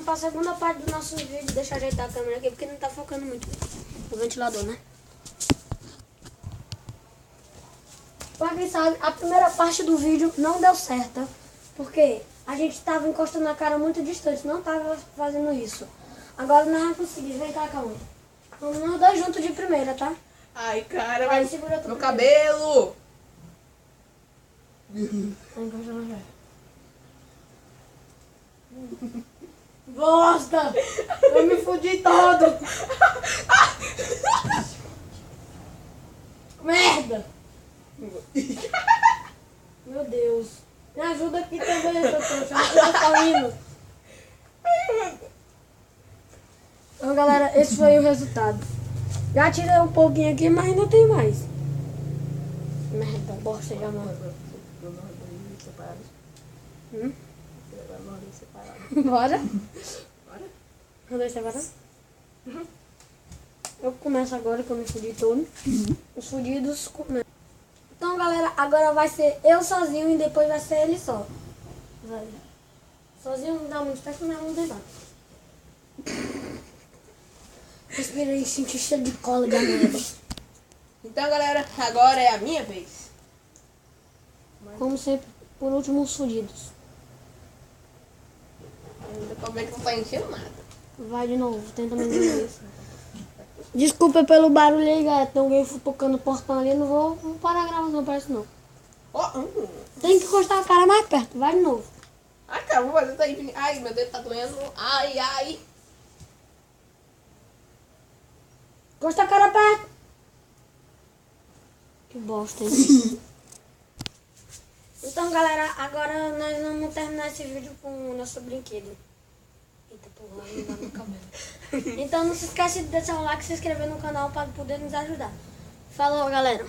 para a segunda parte do nosso vídeo. Deixa eu ajeitar a câmera aqui, porque não tá focando muito o ventilador, né? Pra quem sabe, a primeira parte do vídeo não deu certo, porque a gente estava encostando a cara muito distante, não estava fazendo isso. Agora nós vamos conseguir. Vem cá, calma. Vamos nós dois juntos de primeira, tá? Ai, cara, Vai, vai. segura tu Meu primeiro. cabelo! Vai encostando já. Bosta! Eu me fudi todo! Merda! Meu Deus! Me ajuda aqui também, seu trouxa. Eu tô indo. Então, galera, esse foi o resultado. Já tirei um pouquinho aqui, mas ainda tem mais. Merda, bosta, já morreu. Bora? Bora? Vamos separar? Eu começo agora, que eu me fudi todo. Os fudidos começam. Então, galera, agora vai ser eu sozinho e depois vai ser ele só. Vai. Sozinho não dá muito certo, não dá nada. Respira aí, senti cheiro de cola de ameba. Então, galera, agora é a minha vez. Como sempre, por último, os fudidos. Ainda tô vendo que não tá enchendo nada. Vai de novo, tenta me entender isso. Desculpa pelo barulho aí, galera. Tem alguém tocando o portão ali. Não vou parar a gravação pra isso, não. Ó, Tem que encostar a cara mais perto. Vai de novo. Ai, cara, vou fazer isso aí. Ai, meu dedo tá doendo. Ai, ai. Encosta a cara perto. Que bosta, hein? Então, galera, agora nós vamos terminar esse vídeo com o nosso brinquedo. Eita, porra, não dá no cabelo. Então, não se esquece de deixar um like e se inscrever no canal para poder nos ajudar. Falou, galera.